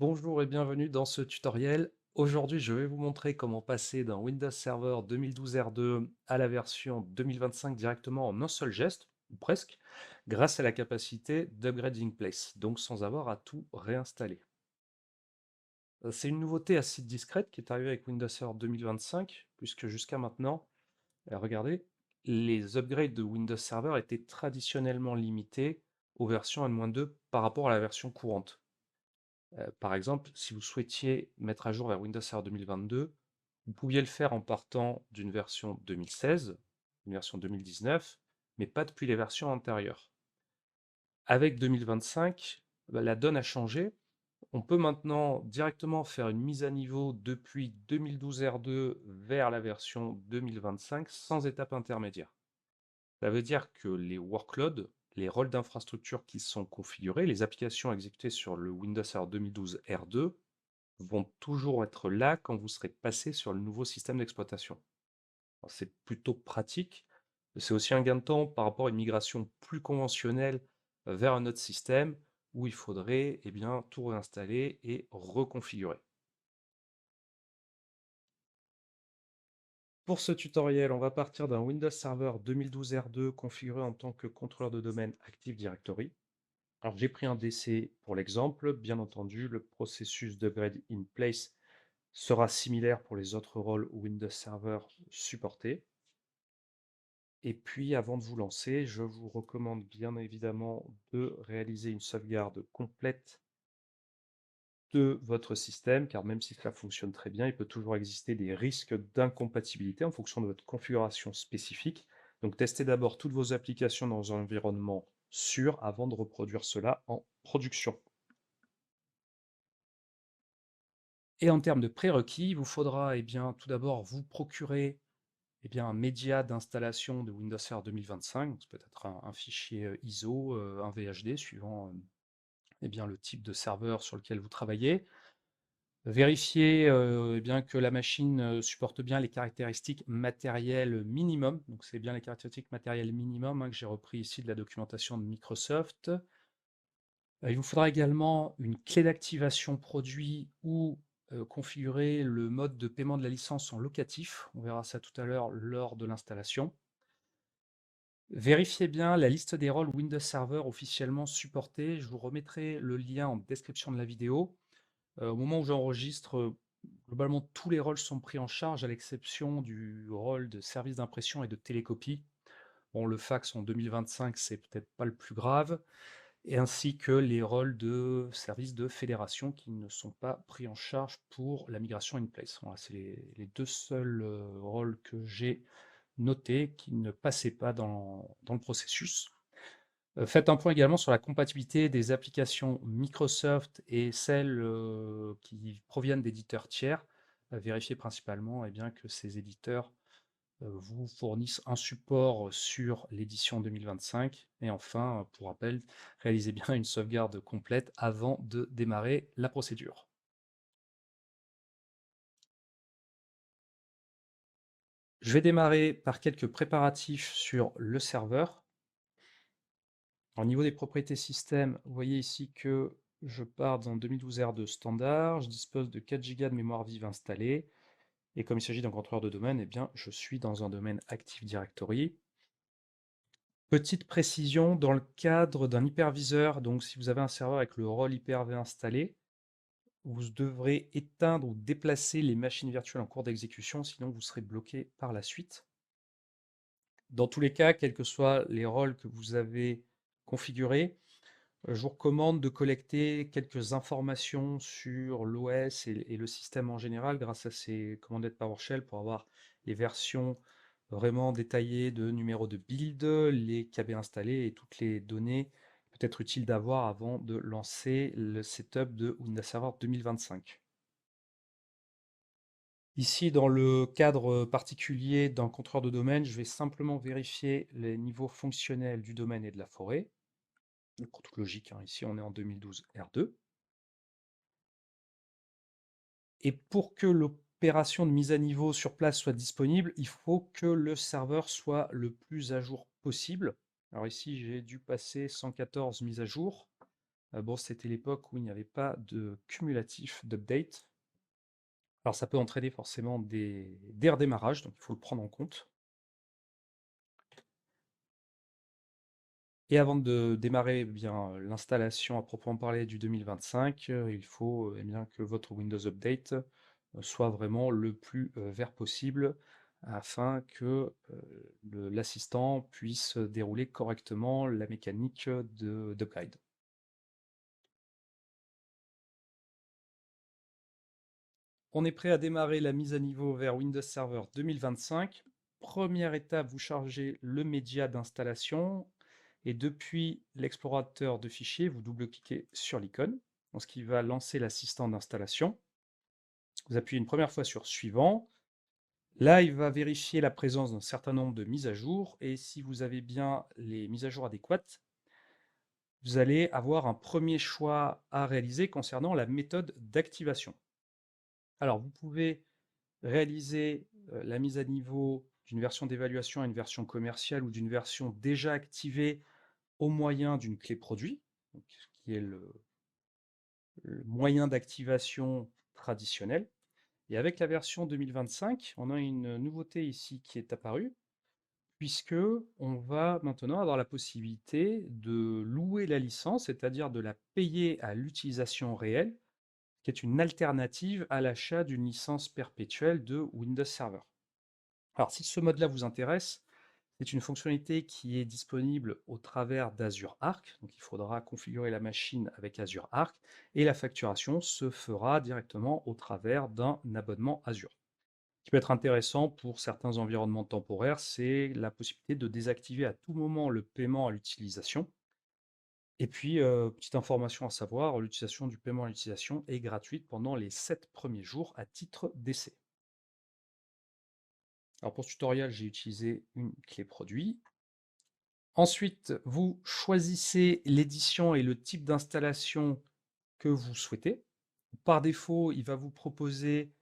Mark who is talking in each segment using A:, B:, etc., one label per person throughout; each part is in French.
A: Bonjour et bienvenue dans ce tutoriel. Aujourd'hui, je vais vous montrer comment passer d'un Windows Server 2012 R2 à la version 2025 directement en un seul geste, ou presque, grâce à la capacité d'Upgrade in Place, donc sans avoir à tout réinstaller. C'est une nouveauté assez discrète qui est arrivée avec Windows Server 2025, puisque jusqu'à maintenant, regardez, les upgrades de Windows Server étaient traditionnellement limités aux versions N-2 par rapport à la version courante. Par exemple, si vous souhaitiez mettre à jour vers Windows Server 2022, vous pouviez le faire en partant d'une version 2016, une version 2019, mais pas depuis les versions antérieures. Avec 2025, la donne a changé. On peut maintenant directement faire une mise à niveau depuis 2012 R2 vers la version 2025 sans étape intermédiaire. Ça veut dire que les workloads, les rôles d'infrastructure qui sont configurés, les applications exécutées sur le Windows Server 2012 R2 vont toujours être là quand vous serez passé sur le nouveau système d'exploitation. Alors, c'est plutôt pratique. C'est aussi un gain de temps par rapport à une migration plus conventionnelle vers un autre système où il faudrait bien, tout réinstaller et reconfigurer. Pour ce tutoriel, on va partir d'un Windows Server 2012 R2 configuré en tant que contrôleur de domaine Active Directory. Alors j'ai pris un DC pour l'exemple. Bien entendu, le processus d'upgrade in place sera similaire pour les autres rôles Windows Server supportés. Et puis, avant de vous lancer, je vous recommande bien évidemment de réaliser une sauvegarde complète de votre système, car même si cela fonctionne très bien, il peut toujours exister des risques d'incompatibilité en fonction de votre configuration spécifique. Donc, testez d'abord toutes vos applications dans un environnement sûr avant de reproduire cela en production. Et en termes de prérequis, il vous faudra tout d'abord vous procurer un média d'installation de Windows Server 2025, ça peut être un fichier ISO, un VHD, suivant le type de serveur sur lequel vous travaillez. Vérifiez que la machine supporte bien les caractéristiques matérielles minimum. Donc c'est bien les caractéristiques matérielles minimum que j'ai repris ici de la documentation de Microsoft. Il vous faudra également une clé d'activation produit ou configurer le mode de paiement de la licence en locatif. On verra ça tout à l'heure lors de l'installation. Vérifiez bien la liste des rôles Windows Server officiellement supportés. Je vous remettrai le lien en description de la vidéo. Au moment où j'enregistre, globalement tous les rôles sont pris en charge à l'exception du rôle de service d'impression et de télécopie. Bon, le fax en 2025, c'est peut-être pas le plus grave, et ainsi que les rôles de service de fédération qui ne sont pas pris en charge pour la migration in place. Voilà, c'est les deux seuls rôles que j'ai notés qui ne passaient pas dans le processus. Faites un point également sur la compatibilité des applications Microsoft et celles qui proviennent d'éditeurs tiers. Vérifiez principalement que ces éditeurs vous fournissent un support sur l'édition 2025. Et enfin, pour rappel, réalisez bien une sauvegarde complète avant de démarrer la procédure. Je vais démarrer par quelques préparatifs sur le serveur. Au niveau des propriétés système, vous voyez ici que je pars dans 2012 R2 standard, je dispose de 4 Go de mémoire vive installée, et comme il s'agit d'un contrôleur de domaine, je suis dans un domaine Active Directory. Petite précision, dans le cadre d'un hyperviseur, donc si vous avez un serveur avec le rôle Hyper-V installé, vous devrez éteindre ou déplacer les machines virtuelles en cours d'exécution, sinon vous serez bloqué par la suite. Dans tous les cas, quels que soient les rôles que vous avez configurés, je vous recommande de collecter quelques informations sur l'OS et le système en général grâce à ces commandettes PowerShell pour avoir les versions vraiment détaillées de numéro de build, les KB installés et toutes les données peut-être utiles d'avoir avant de lancer le setup de Windows Server 2025. Ici, dans le cadre particulier d'un contrôleur de domaine, je vais simplement vérifier les niveaux fonctionnels du domaine et de la forêt. Pour toute logique, ici on est en 2012 R2. Et pour que l'opération de mise à niveau sur place soit disponible, il faut que le serveur soit le plus à jour possible. Alors ici, j'ai dû passer 114 mises à jour. Bon, c'était l'époque où il n'y avait pas de cumulatif d'update. Alors ça peut entraîner forcément des redémarrages, donc il faut le prendre en compte. Et avant de démarrer bien l'installation à proprement parler du 2025, il faut eh bien, que votre Windows Update soit vraiment le plus vert possible afin que l'assistant puisse dérouler correctement la mécanique d'upgrade. On est prêt à démarrer la mise à niveau vers Windows Server 2025. Première étape, vous chargez le média d'installation et depuis l'explorateur de fichiers, vous double-cliquez sur l'icône, ce qui va lancer l'assistant d'installation. Vous appuyez une première fois sur Suivant. Là, il va vérifier la présence d'un certain nombre de mises à jour et si vous avez bien les mises à jour adéquates, vous allez avoir un premier choix à réaliser concernant la méthode d'activation. Alors, vous pouvez réaliser la mise à niveau d'une version d'évaluation à une version commerciale ou d'une version déjà activée au moyen d'une clé produit, donc, qui est le moyen d'activation traditionnel. Et avec la version 2025, on a une nouveauté ici qui est apparue, puisque on va maintenant avoir la possibilité de louer la licence, c'est-à-dire de la payer à l'utilisation réelle, qui est une alternative à l'achat d'une licence perpétuelle de Windows Server. Alors, si ce mode-là vous intéresse, c'est une fonctionnalité qui est disponible au travers d'Azure Arc. Donc, il faudra configurer la machine avec Azure Arc et la facturation se fera directement au travers d'un abonnement Azure. Ce qui peut être intéressant pour certains environnements temporaires, c'est la possibilité de désactiver à tout moment le paiement à l'utilisation. Et puis, petite information à savoir, l'utilisation du paiement à l'utilisation est gratuite pendant les 7 premiers jours à titre d'essai. Alors pour ce tutoriel, j'ai utilisé une clé produit. Ensuite, vous choisissez l'édition et le type d'installation que vous souhaitez. Par défaut, il va vous proposer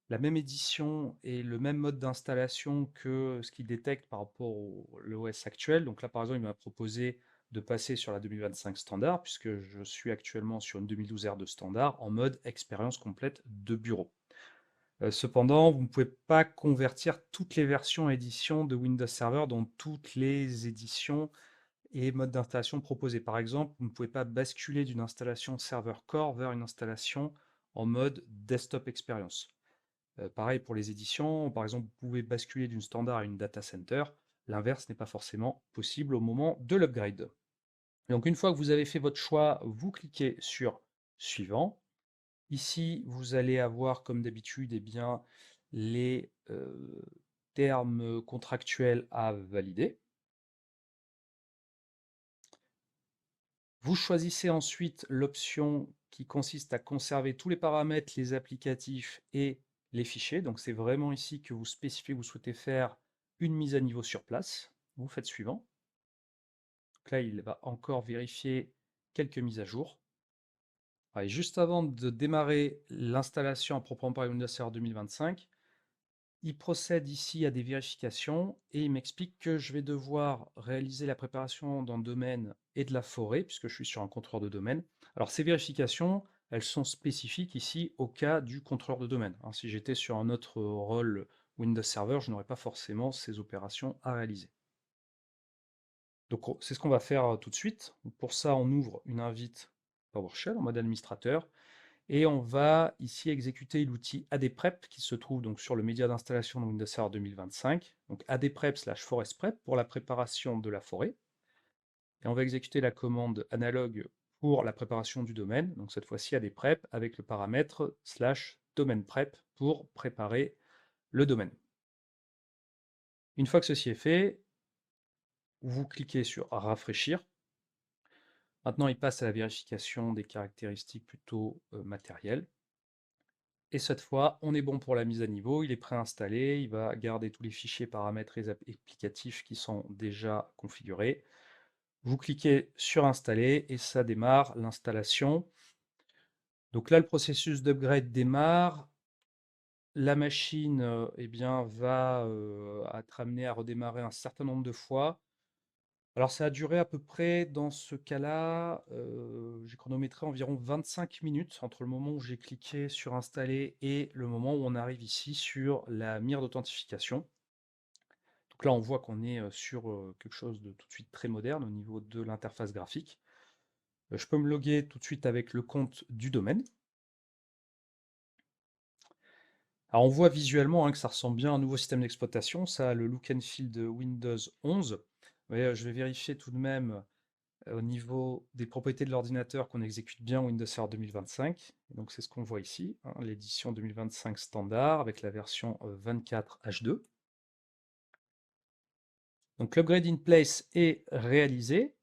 A: la même édition et le même mode d'installation que ce qu'il détecte par rapport au l'OS actuel. Donc là, par exemple, il m'a proposé de passer sur la 2025 standard, puisque je suis actuellement sur une 2012 R2 standard en mode expérience complète de bureau. Cependant, vous ne pouvez pas convertir toutes les versions éditions de Windows Server dans toutes les éditions et modes d'installation proposés. Par exemple, vous ne pouvez pas basculer d'une installation serveur core vers une installation en mode desktop experience. Pareil pour les éditions, par exemple, vous pouvez basculer d'une standard à une data center. L'inverse n'est pas forcément possible au moment de l'upgrade. Donc une fois que vous avez fait votre choix, vous cliquez sur Suivant. Ici, vous allez avoir, comme d'habitude, eh bien, les termes contractuels à valider. Vous choisissez ensuite l'option qui consiste à conserver tous les paramètres, les applicatifs et les fichiers. Donc c'est vraiment ici que vous spécifiez que vous souhaitez faire une mise à niveau sur place. Vous faites suivant. Donc là, il va encore vérifier quelques mises à jour. Et juste avant de démarrer l'installation à proprement parler Windows Server 2025, il procède ici à des vérifications et il m'explique que je vais devoir réaliser la préparation d'un domaine et de la forêt, puisque je suis sur un contrôleur de domaine. Alors ces vérifications, elles sont spécifiques ici au cas du contrôleur de domaine. Si j'étais sur un autre rôle Windows Server, je n'aurais pas forcément ces opérations à réaliser. Donc c'est ce qu'on va faire tout de suite. Pour ça, on ouvre une invite PowerShell en mode administrateur. Et on va ici exécuter l'outil ADPrep qui se trouve donc sur le média d'installation de Windows Server 2025, donc ADPrep/ForestPrep pour la préparation de la forêt. Et on va exécuter la commande analogue pour la préparation du domaine, donc cette fois-ci ADPrep avec le paramètre /domaine-prep pour préparer le domaine. Une fois que ceci est fait, vous cliquez sur Rafraîchir. Maintenant, il passe à la vérification des caractéristiques plutôt matérielles. Et cette fois, on est bon pour la mise à niveau, il est préinstallé, il va garder tous les fichiers, paramètres et applicatifs qui sont déjà configurés. Vous cliquez sur Installer et ça démarre l'installation. Donc là, le processus d'upgrade démarre. La machine eh bien, va être amenée à redémarrer un certain nombre de fois. Alors ça a duré à peu près, dans ce cas-là, j'ai chronométré environ 25 minutes entre le moment où j'ai cliqué sur installer et le moment où on arrive ici sur la mire d'authentification. Donc là, on voit qu'on est sur quelque chose de tout de suite très moderne au niveau de l'interface graphique. Je peux me loguer tout de suite avec le compte du domaine. Alors on voit visuellement, hein, que ça ressemble bien à un nouveau système d'exploitation. Ça a le look and feel de Windows 11. Mais je vais vérifier tout de même au niveau des propriétés de l'ordinateur qu'on exécute bien Windows Server 2025. Et donc c'est ce qu'on voit ici, hein, l'édition 2025 standard avec la version 24 H2. Donc l'upgrade in place est réalisé.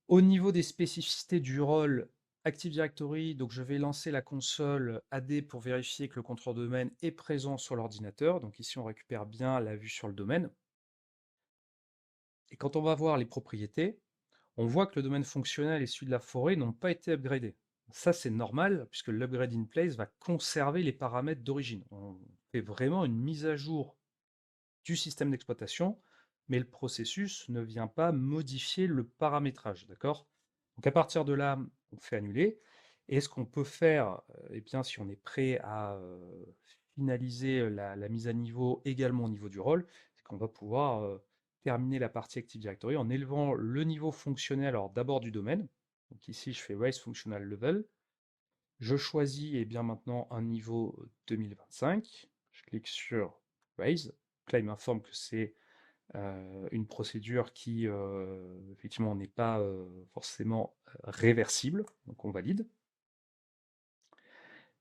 A: Au niveau des spécificités du rôle Active Directory, donc je vais lancer la console AD pour vérifier que le contrôleur de domaine est présent sur l'ordinateur. Donc ici, on récupère bien la vue sur le domaine. Et quand on va voir les propriétés, on voit que le domaine fonctionnel et celui de la forêt n'ont pas été upgradés. Ça, c'est normal, puisque l'upgrade in place va conserver les paramètres d'origine. On fait vraiment une mise à jour du système d'exploitation, mais le processus ne vient pas modifier le paramétrage, d'accord? Donc à partir de là, on fait annuler. Et ce qu'on peut faire, eh bien, si on est prêt à finaliser la mise à niveau également au niveau du rôle, c'est qu'on va pouvoir terminer la partie Active Directory en élevant le niveau fonctionnel, alors d'abord du domaine. Donc ici, je fais Raise Functional Level. Je choisis eh bien, maintenant un niveau 2025. Je clique sur Raise. Donc là, il m'informe que c'est une procédure qui, effectivement, n'est pas forcément réversible. Donc on valide.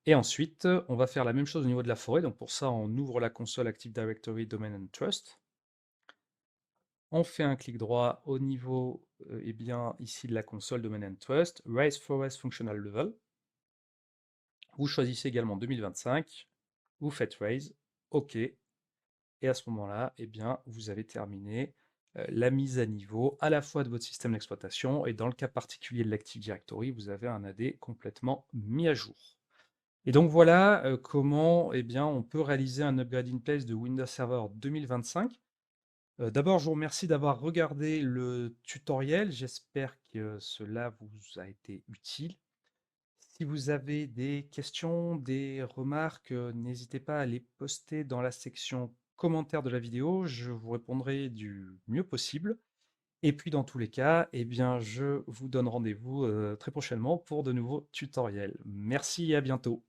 A: Et ensuite, on va faire la même chose au niveau de la forêt. Donc pour ça, on ouvre la console Active Directory Domain and Trust. On fait un clic droit au niveau eh bien, ici de la console Domain and Trust, Raise Forest Functional Level. Vous choisissez également 2025, vous faites Raise, OK, et à ce moment-là, eh bien, vous avez terminé la mise à niveau à la fois de votre système d'exploitation et dans le cas particulier de l'Active Directory, vous avez un AD complètement mis à jour. Et donc voilà comment eh bien, on peut réaliser un upgrade in place de Windows Server 2025. D'abord, je vous remercie d'avoir regardé le tutoriel. J'espère que cela vous a été utile. Si vous avez des questions, des remarques, n'hésitez pas à les poster dans la section commentaires de la vidéo. Je vous répondrai du mieux possible. Et puis dans tous les cas, eh bien, je vous donne rendez-vous très prochainement pour de nouveaux tutoriels. Merci et à bientôt.